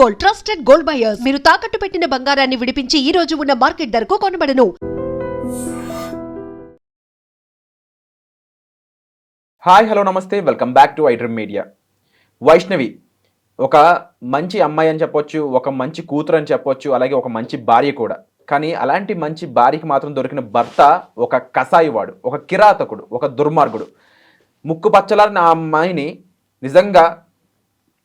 Gold, trusted gold buyers. మీరు తాకట్టు పెట్టిన బంగారాన్ని విడిపించి ఈ రోజు ఉన్న మార్కెట్ ధరకు కొనబడను. హాయ్, హలో, నమస్తే, welcome back to iDream media. Vaishnavi ఒక మంచి అమ్మాయి అని చెప్పొచ్చు, ఒక మంచి కూతురు అని చెప్పొచ్చు, అలాగే ఒక మంచి భార్య కూడా. కానీ అలాంటి మంచి భార్యకి మాత్రం దొరికిన భర్త ఒక కసాయివాడు, ఒక కిరాతకుడు, ఒక దుర్మార్గుడు. ముక్కు పచ్చలా నా అమ్మాయిని నిజంగా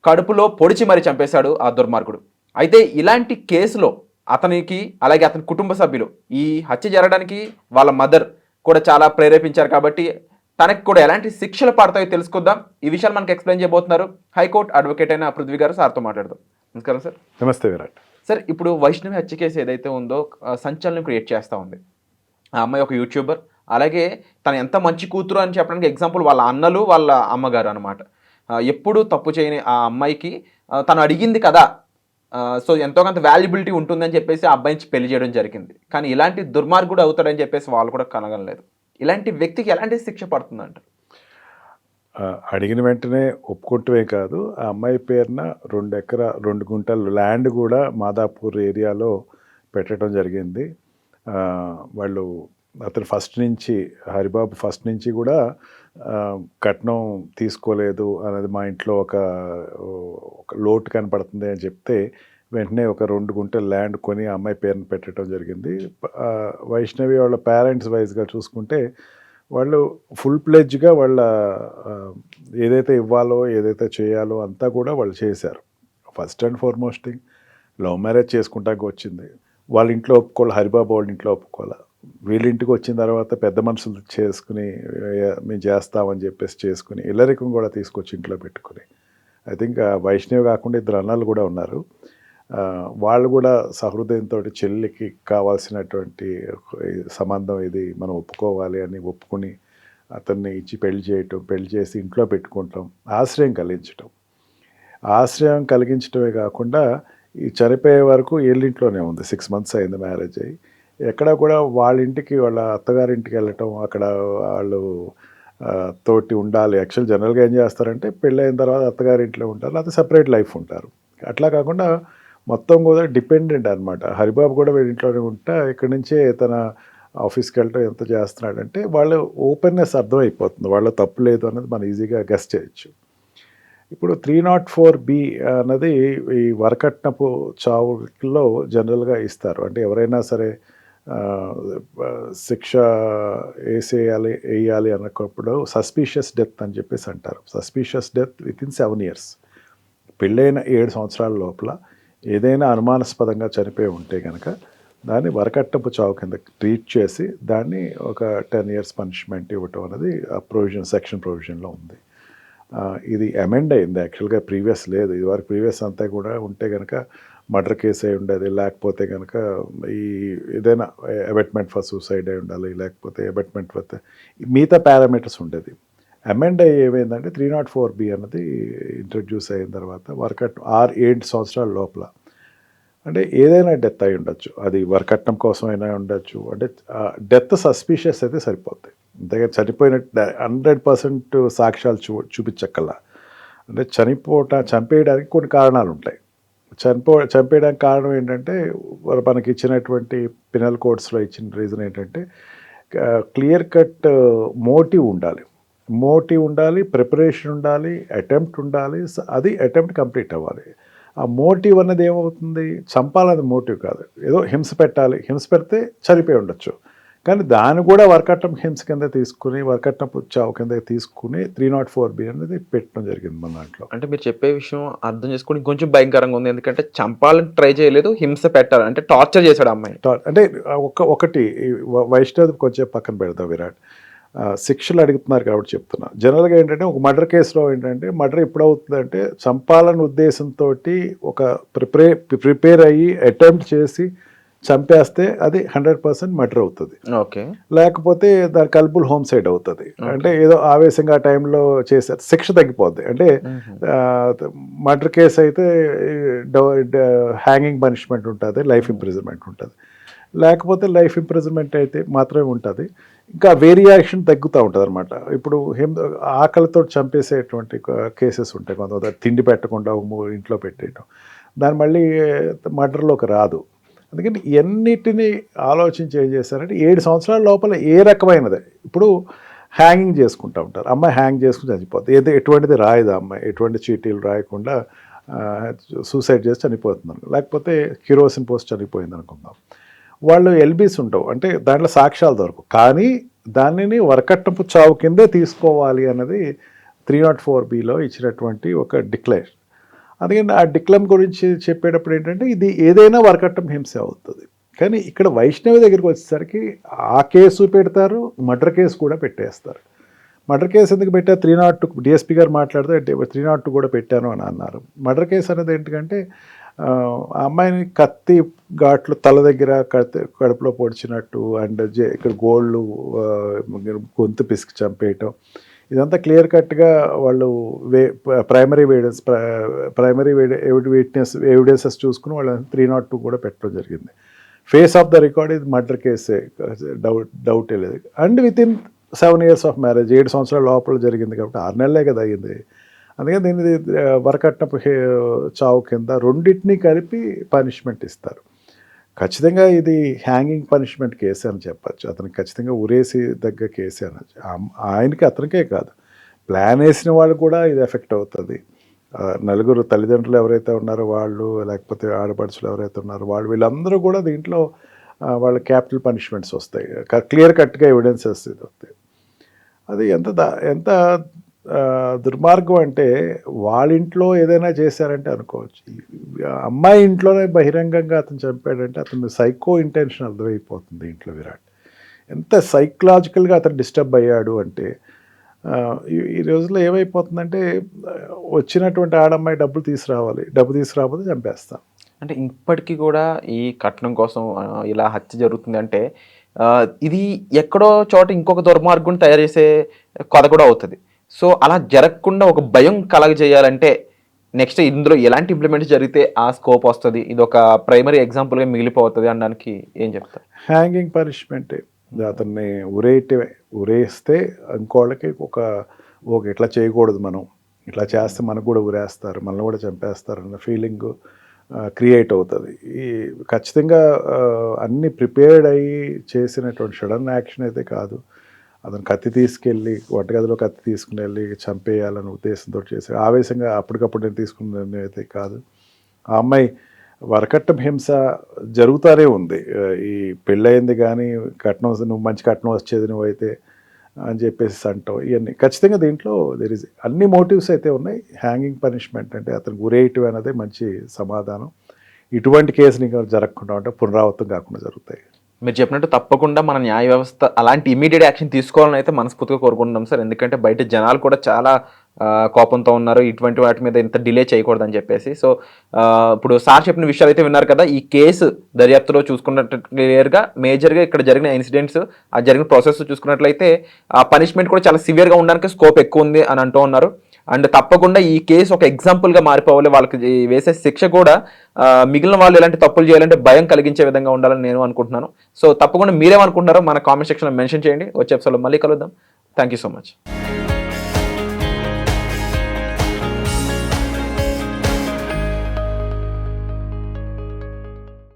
కడుపులో పొడిచి మరీ చంపేశాడు ఆ దుర్మార్గుడు. అయితే ఇలాంటి కేసులో అతనికి అలాగే అతని కుటుంబ సభ్యులు ఈ హత్య జరగడానికి వాళ్ళ మదర్ కూడా చాలా ప్రేరేపించారు. కాబట్టి తనకి కూడా ఎలాంటి శిక్షలు పడతాయో తెలుసుకుందాం. ఈ విషయాలు మనకు ఎక్స్ప్లెయిన్ చేయబోతున్నారు హైకోర్టు అడ్వకేట్ అయిన పృథ్వీ గారు. సార్తో మాట్లాడదాం. నమస్కారం సార్. నమస్తే విరాట్. సార్, ఇప్పుడు వైష్ణవి హత్య కేసు ఏదైతే ఉందో సంచలనం క్రియేట్ చేస్తూ ఉంది. ఆ అమ్మాయి ఒక యూట్యూబర్, అలాగే తను ఎంత మంచి కూతురు అని చెప్పడానికి ఎగ్జాంపుల్ వాళ్ళ అన్నలు, వాళ్ళ అమ్మగారు అనమాట. ఎప్పుడూ తప్పు చేయని ఆ అమ్మాయికి తను అడిగింది కదా, సో ఎంతో కొంత వాల్యుబిలిటీ ఉంటుందని చెప్పేసి ఆ అబ్బాయిని పెళ్లి చేయడం జరిగింది. కానీ ఇలాంటి దుర్మార్గుడు అవుతాడని చెప్పేసి వాళ్ళు కూడా కనగలేదు. ఇలాంటి వ్యక్తికి ఎలాంటి శిక్ష పడుతుందంట? అడిగిన వెంటనే ఒప్పుకుంటమే కాదు, ఆ అమ్మాయి పేరున 2 గుంటలు ల్యాండ్ కూడా మాదాపూర్ ఏరియాలో పెట్టడం జరిగింది. వాళ్ళు అతను హరిబాబు ఫస్ట్ నుంచి కూడా కట్నం తీసుకోలేదు అనేది మా ఇంట్లో ఒక లోటు కనపడుతుంది అని చెప్తే వెంటనే ఒక 2 గుంటలు ల్యాండ్ కొని ఆ అమ్మాయి పేరును పెట్టడం జరిగింది. వైష్ణవి వాళ్ళ పేరెంట్స్ వైజ్గా చూసుకుంటే వాళ్ళు ఫుల్ ప్లెడ్జ్గా వాళ్ళ ఏదైతే ఇవ్వాలో ఏదైతే చేయాలో అంతా కూడా వాళ్ళు చేశారు. First and foremost thing, love marriage చేసుకుంటాక వచ్చింది. వాళ్ళ ఇంట్లో ఒప్పుకోవాలి, హరిబాబు వాళ్ళ ఇంట్లో ఒప్పుకోవాలి. వీళ్ళ ఇంటికి వచ్చిన తర్వాత పెద్ద మనుషులు చేసుకుని మేము చేస్తామని చెప్పేసి చేసుకుని ఇల్లరికం కూడా తీసుకొచ్చి ఇంట్లో పెట్టుకుని, ఐ థింక్ వైష్ణవి కాకుండా 2 అన్నలు కూడా ఉన్నారు. వాళ్ళు కూడా సహృదయంతో చెల్లికి కావాల్సినటువంటి సంబంధం ఇది మనం ఒప్పుకోవాలి అని ఒప్పుకుని అతన్ని ఇచ్చి పెళ్లి చేసి ఇంట్లో పెట్టుకుంటాం, ఆశ్రయం కలిగించడమే కాకుండా ఈ చనిపోయే వరకు ఏళ్ళింట్లోనే ఉంది. 6 months అయింది మ్యారేజ్ అయ్యి. ఎక్కడ కూడా వాళ్ళ ఇంటికి, వాళ్ళ అత్తగారింటికి వెళ్ళటం, అక్కడ వాళ్ళు తోటి ఉండాలి. యాక్చువల్ జనరల్గా ఏం చేస్తారంటే పెళ్ళి అయిన తర్వాత అత్తగారింట్లో ఉంటారు, లేకపోతే సపరేట్ లైఫ్ ఉంటారు. అట్లా కాకుండా మొత్తం కూడా డిపెండెంట్ అనమాట. హరిబాబు కూడా వీళ్ళ ఇంట్లోనే ఉంటా, ఇక్కడి నుంచే తన ఆఫీస్కి వెళ్ళటం ఎంత చేస్తున్నాడంటే వాళ్ళు ఓపెన్నెస్ అర్థమైపోతుంది, వాళ్ళ తప్పు లేదు అన్నది మనం ఈజీగా గెస్ చేయొచ్చు. ఇప్పుడు 304B అన్నది ఈ వరకట్నపు చావులో జనరల్గా ఇస్తారు. అంటే ఎవరైనా సరే శిక్ష వేయాలి అన్నప్పుడు సస్పీషియస్ డెత్ అని చెప్పేసి అంటారు. సస్పీషియస్ డెత్ వితిన్ 7 years, పెళ్ళైన 7 సంవత్సరాల లోపల ఏదైనా అనుమానాస్పదంగా చనిపోయి ఉంటే కనుక దాన్ని వరకట్నపు చావు కింద ట్రీట్ చేసి దాన్ని ఒక 10 years పనిష్మెంట్ ఇవ్వటం అనేది ఆ సెక్షన్ ప్రొవిజన్లో ఉంది. ఇది అమెండ్ అయింది యాక్చువల్గా, ప్రీవియస్ లేదు. ఇదివరకు ప్రీవియస్ అంతా కూడా ఉంటే కనుక మర్డర్ కేసు అయి ఉండేది, లేకపోతే కనుక ఈ ఏదైనా అబెట్మెంట్ ఫర్ సూసైడ్ అయి ఉండాలి, లేకపోతే అబెట్మెంట్ ఫర్ మిగతా పారామీటర్స్ ఉండేది. అమెండ్ అయ్యి ఏమైందంటే 304B అన్నది ఇంట్రడ్యూస్ అయిన తర్వాత 7 సంవత్సరాల లోపల అంటే ఏదైనా డెత్ అయి ఉండొచ్చు, అది వరకట్నం కోసం అయినా ఉండొచ్చు. అంటే డెత్ సస్పీషియస్ అయితే సరిపోద్ది, అంతేగా చనిపోయినట్టు 100% సాక్ష్యాలు చూపించక్కల్లా. అంటే చంపేయడానికి కొన్ని కారణాలు ఉంటాయి. చంపేయడానికి కారణం ఏంటంటే మనకి ఇచ్చినటువంటి పినల్ కోడ్స్లో ఇచ్చిన రీజన్ ఏంటంటే క్లియర్ కట్ మోటివ్ ఉండాలి, ప్రిపరేషన్ ఉండాలి, అటెంప్ట్ ఉండాలి. అది అటెంప్ట్ కంప్లీట్ అవ్వాలి. ఆ మోటివ్ అన్నది ఏమవుతుంది, చంపాలన్నది మోటివ్ కాదు, ఏదో హింస పెడితే చనిపోయి ఉండొచ్చు. కానీ దాన్ని కూడా వరకట్నం హింస కింద తీసుకుని, వరకట్నపు చావు కింద తీసుకుని 304B అనేది పెట్టడం జరిగింది మన దాంట్లో. అంటే మీరు చెప్పే విషయం అర్థం చేసుకుని కొంచెం భయంకరంగా ఉంది. ఎందుకంటే చంపాలని ట్రై చేయలేదు, హింస పెట్టాలి అంటే టార్చర్ చేశాడు అమ్మాయి. అంటే ఒకటి వైష్ణవి కొంచెం పక్కన పెడతాం విరాట్, శిక్షలు అడుగుతున్నారు కాబట్టి చెప్తున్నా. జనరల్గా ఏంటంటే ఒక మర్డర్ కేసులో ఏంటంటే మర్డర్ ఎప్పుడవుతుందంటే చంపాలన్న ఉద్దేశంతో ఒక ప్రిపేర్ అయ్యి అటెంప్ట్ చేసి చంపేస్తే అది 100% మర్డర్ అవుతుంది. ఓకే, లేకపోతే దాని కల్పుల్ హోమ్సైడ్ అవుతుంది. అంటే ఏదో ఆవేశంగా ఆ టైంలో చేశారు, శిక్ష తగ్గిపోద్ది. అంటే మర్డర్ కేసు అయితే హ్యాంగింగ్ పనిష్మెంట్ ఉంటుంది, లైఫ్ ఇంప్రిజన్మెంట్ ఉంటుంది. లేకపోతే లైఫ్ ఇంప్రిజన్మెంట్ అయితే మాత్రమే ఉంటుంది. ఇంకా వేరియేషన్ తగ్గుతూ ఉంటుంది అనమాట. ఇప్పుడు ఆకలితో చంపేసేటువంటి కేసెస్ ఉంటాయి, కొంతమంది తిండి పెట్టకుండా ఇంట్లో పెట్టేయడం, దాని మళ్ళీ మర్డర్లోకి రాదు. అందుకని ఇవన్నిటిని ఆలోచించి ఏం చేశారంటే 7 సంవత్సరాల లోపల ఏ రకమైనది, ఇప్పుడు హ్యాంగింగ్ చేసుకుంటూ ఉంటారు, అమ్మాయి హ్యాంగ్ చేసుకుని చనిపోతుంది, ఎటువంటిది రాయదు అమ్మాయి, ఎటువంటి చీటీలు రాయకుండా సూసైడ్ చేసి చనిపోతుంది, లేకపోతే కిరోసిన్ పోస్ట్ చనిపోయింది అనుకుందాం. వాళ్ళు ఎల్బీస్ ఉండవు, అంటే దాంట్లో సాక్ష్యాలు దొరకవు, కానీ దానిని వరకట్నపు చావు కిందే తీసుకోవాలి అన్నది 304(b)లో ఇచ్చినటువంటి ఒక డిక్లేర్. అందుకని ఆ డిక్లమ్ గురించి చెప్పేటప్పుడు ఏంటంటే ఇది ఏదైనా వరకట్నం హింస అవుతుంది. కానీ ఇక్కడ వైష్ణవి దగ్గరికి వచ్చేసరికి ఆ కేసు పెడతారు, మర్డర్ కేసు కూడా పెట్టేస్తారు. మర్డర్ కేసు ఎందుకు పెట్టారు, 302 డిఎస్పీ గారు మాట్లాడితే 302 కూడా పెట్టాను అని అన్నారు. మర్డర్ కేసు అనేది ఏంటంటే ఆ అమ్మాయిని కత్తి ఘాట్లు తల దగ్గర కడుపులో పొడిచినట్టు, అండ్ ఇక్కడ గోళ్ళు గొంతు పిసికి చంపేయటం, ఇదంతా క్లియర్ కట్గా వాళ్ళు ప్రైమరీ ఎవిడెన్సెస్ చూసుకుని వాళ్ళు 302 కూడా పెట్టడం జరిగింది. ఫేస్ ఆఫ్ ద రికార్డ్ ఇది మర్డర్ కేసే, డౌటే లేదు. And within 7 years of marriage, 7 సంవత్సరాల లోపల జరిగింది కాబట్టి 6 నెలలే కదా అయ్యింది. అందుకని దీన్ని వరకట్నపు చావు కింద రెండింటినీ కలిపి పనిష్మెంట్ ఇస్తారు. ఖచ్చితంగా ఇది హ్యాంగింగ్ పనిష్మెంట్ కేసే అని చెప్పచ్చు, అతనికి ఖచ్చితంగా ఉరేసి దగ్గర కేసే అనొచ్చు. ఆయనకి అతనికే కాదు, ప్లాన్ వేసిన వాళ్ళు కూడా ఇది ఎఫెక్ట్ అవుతుంది. నలుగురు తల్లిదండ్రులు ఎవరైతే ఉన్నారో వాళ్ళు, లేకపోతే ఆడపడుచులు ఎవరైతే ఉన్నారో వాళ్ళు, వీళ్ళందరూ కూడా దీంట్లో వాళ్ళ క్యాపిటల్ పనిష్మెంట్స్ వస్తాయి, క్లియర్ కట్గా ఎవిడెన్సెస్ ఇది వస్తాయి. అది ఎంత దుర్మార్గం అంటే వాళ్ళ ఇంట్లో ఏదైనా చేశారంటే అనుకోవచ్చు, అమ్మాయి ఇంట్లోనే బహిరంగంగా అతను చంపాడంటే అతను సైకో ఇంటెన్షన్ అర్థమైపోతుంది ఇంట్లో విరాట్. ఎంత సైకలాజికల్గా అతను డిస్టర్బ్ అయ్యాడు అంటే ఈ రోజుల్లో ఏమైపోతుందంటే వచ్చినటువంటి ఆడమ్మాయి డబ్బు తీసుకురాకపోతే చంపేస్తాం. అంటే ఇప్పటికీ కూడా ఈ కట్నం కోసం ఇలా హత్య జరుగుతుంది అంటే ఇది ఎక్కడో చోట ఇంకొక దుర్మార్గుని తయారు చేసే కథ కూడా అవుతుంది. సో అలా జరగకుండా ఒక భయం కలగజేయాలంటే నెక్స్ట్ ఇందులో ఎలాంటి ఇంప్లిమెంట్ జరిగితే ఆ స్కోప్ వస్తుంది, ఇది ఒక ప్రైమరీ ఎగ్జాంపుల్గా మిగిలిపోతుంది అనడానికి ఏం చెప్తారు? హ్యాంగింగ్ పనిష్మెంటే, అతన్ని ఉరేస్తే ఇంకోళ్ళకి ఒక ఇట్లా చేయకూడదు, మనం ఇట్లా చేస్తే మనకు కూడా ఉరేస్తారు, మనల్ని కూడా చంపేస్తారు అన్న ఫీలింగ్ క్రియేట్ అవుతుంది. ఈ ఖచ్చితంగా అన్నీ ప్రిపేర్డ్ అయ్యి చేసినటువంటి సడన్ యాక్షన్ అయితే కాదు. అతను కత్తి తీసుకెళ్ళి వంటగదిలో కత్తి తీసుకుని వెళ్ళి చంపేయాలనే ఉద్దేశంతో చేసి ఆవేశంగా అప్పటికప్పుడు నేను తీసుకున్న నిర్ణయం అయితే కాదు. ఆ అమ్మాయి వరకట్నం హింస జరుగుతూనే ఉంది. ఈ పెళ్ళయింది కానీ కట్నం, నువ్వు మంచి కట్నం వచ్చేది నువ్వైతే అని చెప్పేసి అంటావు, ఇవన్నీ ఖచ్చితంగా దీంట్లో అన్ని మోటివ్స్ అయితే ఉన్నాయి. హ్యాంగింగ్ పనిష్మెంట్ అంటే అతను గురేయటం అనేది మంచి సమాధానం. ఇటువంటి కేసులు ఇంకా జరగకుండా ఉంటే పునరావృతం కాకుండా జరుగుతాయి. మీరు చెప్పినట్టు తప్పకుండా మన న్యాయ వ్యవస్థ అలాంటి ఇమీడియట్ యాక్షన్ తీసుకోవాలని అయితే మనస్ఫూర్తిగా కోరుకుంటున్నాం సార్. ఎందుకంటే బయట జనాలు కూడా చాలా కోపంతో ఉన్నారు, ఇటువంటి వాటి మీద ఇంత డిలే చేయకూడదని చెప్పేసి. సో ఇప్పుడు సార్ చెప్పిన విషయాలు అయితే విన్నారు కదా. ఈ కేసు దర్యాప్తులో చూసుకున్నట్టు క్లియర్గా మేజర్గా ఇక్కడ జరిగిన ఇన్సిడెంట్స్, ఆ జరిగిన ప్రాసెస్ చూసుకున్నట్లయితే ఆ పనిష్మెంట్ కూడా చాలా సివియర్గా ఉండడానికి స్కోప్ ఎక్కువ ఉంది అని అంటూ ఉన్నారు. అండ్ తప్పకుండా ఈ కేసు ఒక ఎగ్జాంపుల్గా మారిపోవాలి, వాళ్ళకి వేసే శిక్ష కూడా మిగిలిన వాళ్ళు ఎలాంటి తప్పులు చేయాలంటే భయం కలిగించే విధంగా ఉండాలని నేను అనుకుంటున్నాను. సో తప్పకుండా మీరేమనుకుంటున్నారో మన కామెంట్ సెక్షన్లో మెన్షన్ చేయండి. వచ్చే ఎపిసోడ్లో మళ్ళీ కలుద్దాం. Thank you so much.